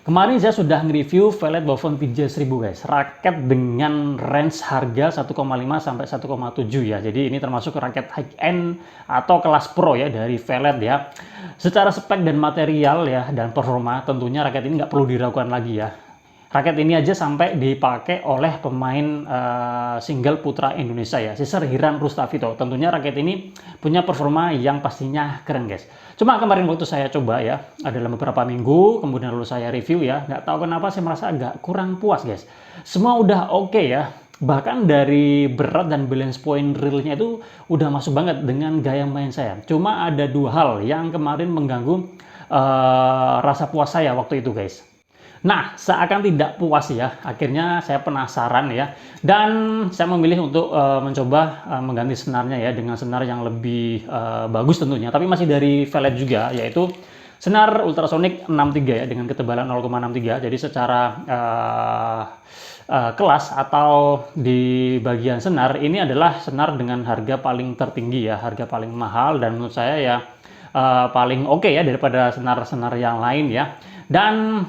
Kemarin saya sudah nge-review Velet Bovon 3000 guys, raket dengan range harga 1,5 sampai 1,7 ya. Jadi ini termasuk raket high end atau kelas pro ya dari Velet ya. Secara spek dan material ya dan performa tentunya raket ini nggak perlu diragukan lagi ya. Raket ini aja sampai dipakai oleh pemain single putra Indonesia ya, Sisir Hiran Rustavito. Tentunya raket ini punya performa yang pastinya keren guys. Cuma kemarin waktu saya coba ya, dalam beberapa minggu, kemudian lalu saya review ya, nggak tahu kenapa saya merasa agak kurang puas guys. Semua udah oke ya, bahkan dari berat dan balance point realnya itu udah masuk banget dengan gaya main saya. Cuma ada dua hal yang kemarin mengganggu rasa puas saya waktu itu guys. Nah, seakan tidak puas ya, akhirnya saya penasaran ya, dan saya memilih untuk mencoba mengganti senarnya ya, dengan senar yang lebih bagus tentunya, tapi masih dari Velet juga, yaitu senar ultrasonic 63 ya, dengan ketebalan 0,63, jadi secara kelas atau di bagian senar, ini adalah senar dengan harga paling tertinggi ya, harga paling mahal, dan menurut saya ya paling oke ya daripada senar-senar yang lain ya. Dan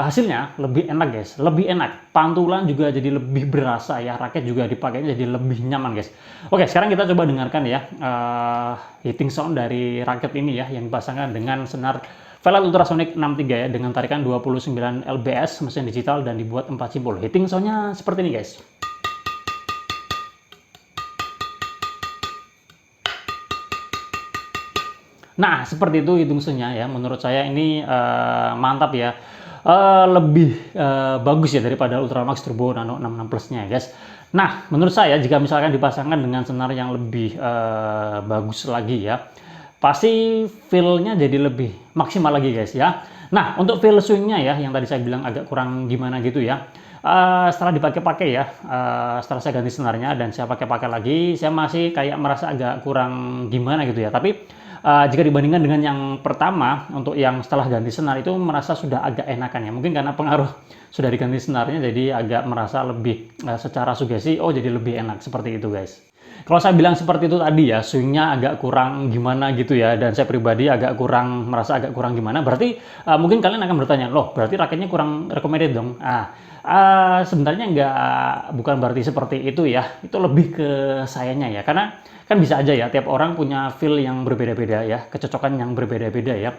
hasilnya lebih enak guys, lebih enak, pantulan juga jadi lebih berasa ya, raket juga dipakainya jadi lebih nyaman guys. Oke, sekarang kita coba dengarkan ya hitting sound dari raket ini ya, yang dipasangkan dengan senar Velet Ultrasonic 63 ya, dengan tarikan 29 lbs, mesin digital, dan dibuat 4 simpul. Hitting soundnya seperti ini guys. Nah, seperti itu hitung-hitungannya ya. Menurut saya ini mantap ya. Lebih bagus ya daripada Ultramax Turbo Nano 66 Plus-nya ya, guys. Nah, menurut saya jika misalkan dipasangkan dengan senar yang lebih bagus lagi ya, pasti feel-nya jadi lebih maksimal lagi guys ya. Nah, untuk feel swing-nya ya, yang tadi saya bilang agak kurang gimana gitu ya. Setelah dipakai-pakai ya, setelah saya ganti senarnya dan saya pakai-pakai lagi, saya masih kayak merasa agak kurang gimana gitu ya. Tapi jika dibandingkan dengan yang pertama, untuk yang setelah ganti senar itu merasa sudah agak enakan ya. Mungkin karena pengaruh sudah diganti senarnya, jadi agak merasa lebih secara sugesti, oh jadi lebih enak seperti itu guys. Kalau saya bilang seperti itu tadi ya, swingnya agak kurang gimana gitu ya, dan saya pribadi agak kurang, merasa agak kurang gimana, berarti mungkin kalian akan bertanya, loh berarti raketnya kurang recommended dong. Sebenarnya bukan berarti seperti itu ya, itu lebih ke sayanya ya, karena kan bisa aja ya, tiap orang punya feel yang berbeda-beda ya, kecocokan yang berbeda-beda ya.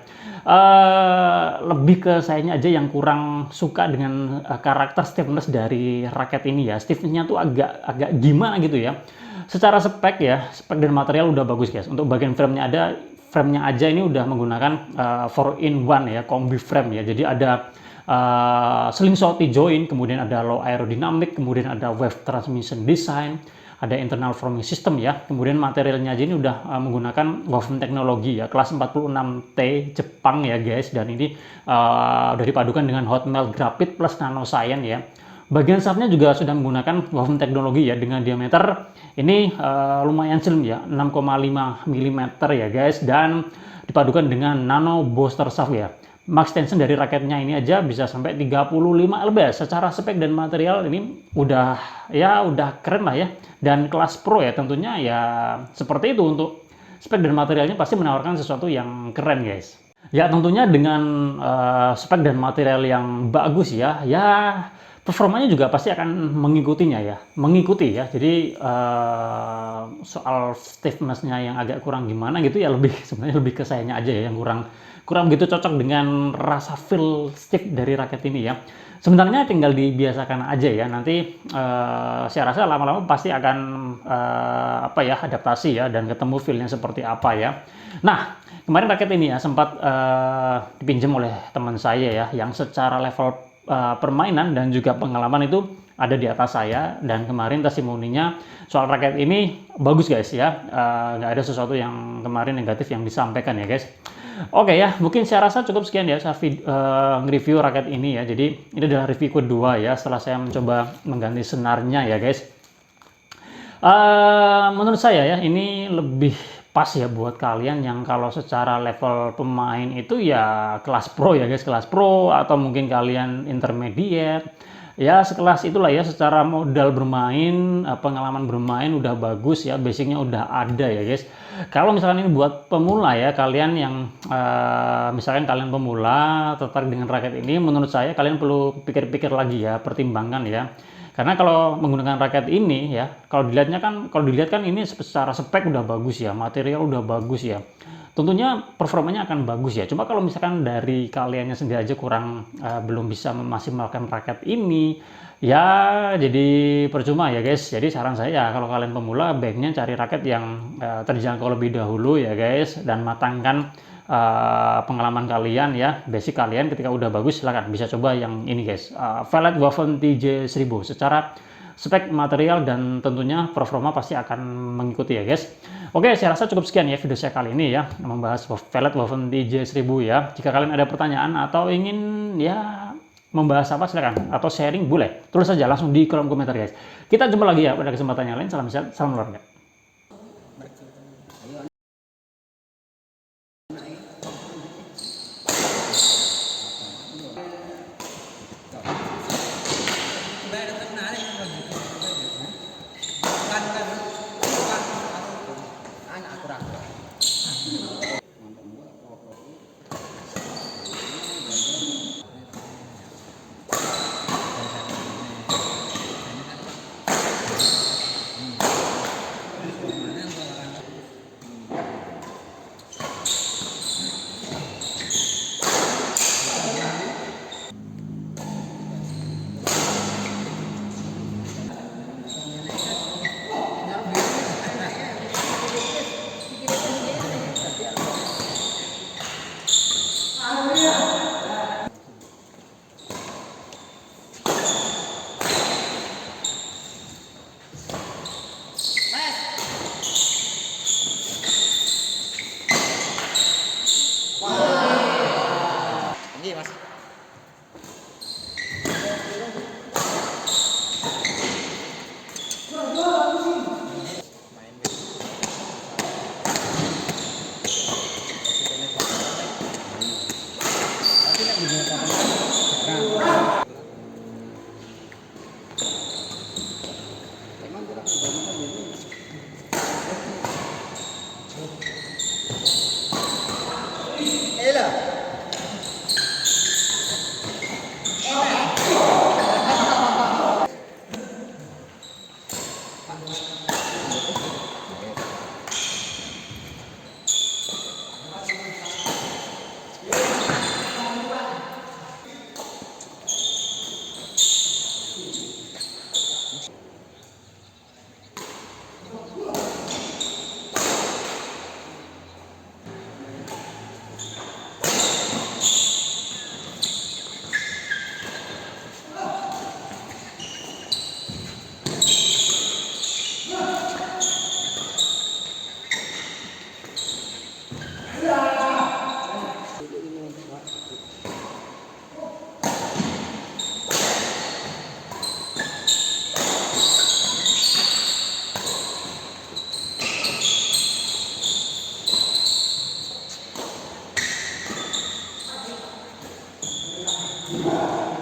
Lebih ke sayanya aja yang kurang suka dengan karakter stiffness dari raket ini ya. Stiffness-nya tuh agak gimana gitu ya. Secara spek ya, spek dan material udah bagus guys. Untuk bagian frame-nya frame-nya aja ini udah menggunakan 4-in-1 ya, kombi frame ya. Jadi ada slingshot joint, kemudian ada low aerodynamic, kemudian ada wave transmission design, ada internal forming system ya. Kemudian materialnya aja ini udah menggunakan Woven teknologi ya, kelas 46T Jepang ya guys, dan ini udah dipadukan dengan hot melt graphite plus nanoscience ya. Bagian shaftnya juga sudah menggunakan Woven teknologi ya, dengan diameter ini lumayan slim ya, 6,5 mm ya guys, dan dipadukan dengan nano booster shaft ya. Max tension dari raketnya ini aja bisa sampai 35 lbs. Secara spek dan material ini udah keren lah ya, dan kelas pro ya, tentunya ya seperti itu. Untuk spek dan materialnya pasti menawarkan sesuatu yang keren guys. Ya tentunya dengan spek dan material yang bagus ya, performanya juga pasti akan mengikuti ya. Jadi soal stiffness-nya yang agak kurang gimana gitu ya, sebenarnya lebih ke sayanya aja ya, yang kurang begitu cocok dengan rasa feel stiff dari raket ini ya. Sebenarnya tinggal dibiasakan aja ya, nanti saya rasa lama-lama pasti akan adaptasi ya, dan ketemu feelnya seperti apa ya. Nah, kemarin raket ini ya sempat dipinjam oleh teman saya ya, yang secara level permainan dan juga pengalaman itu ada di atas saya, dan kemarin testimoninya soal raket ini bagus guys ya, nggak ada sesuatu yang kemarin negatif yang disampaikan ya guys. Oke ya, mungkin saya rasa cukup sekian ya saya nge-review raket ini ya. Jadi ini adalah review kedua ya setelah saya mencoba mengganti senarnya ya guys. Menurut saya ya ini lebih pas ya buat kalian yang kalau secara level pemain itu ya kelas pro ya guys, kelas pro, atau mungkin kalian intermediate, ya sekelas itulah ya, secara modal bermain, pengalaman bermain udah bagus ya, basicnya udah ada ya guys. Kalau misalkan ini buat pemula ya, kalian yang misalkan kalian pemula tertarik dengan raket ini, menurut saya kalian perlu pikir-pikir lagi ya, pertimbangkan ya. Karena kalau menggunakan raket ini ya, kalau dilihat kan ini secara spek udah bagus ya, material udah bagus ya. Tentunya performanya akan bagus ya. Cuma kalau misalkan dari kaliannya sendiri aja kurang belum bisa memaksimalkan raket ini, ya jadi percuma ya guys. Jadi saran saya ya, kalau kalian pemula baiknya cari raket yang terjangkau lebih dahulu ya guys, dan matangkan pengalaman kalian ya, basic kalian. Ketika udah bagus silahkan bisa coba yang ini guys, Velvet Woven TJ1000. Secara spek, material, dan tentunya performa pasti akan mengikuti ya guys. Oke, saya rasa cukup sekian ya video saya kali ini ya, membahas Velvet Woven TJ1000 ya. Jika kalian ada pertanyaan atau ingin ya membahas apa, silakan, atau sharing boleh, tulis saja langsung di kolom komentar guys. Kita jumpa lagi ya pada kesempatan yang lain. Salam sehat, salam olahraga. Ini mas. Terima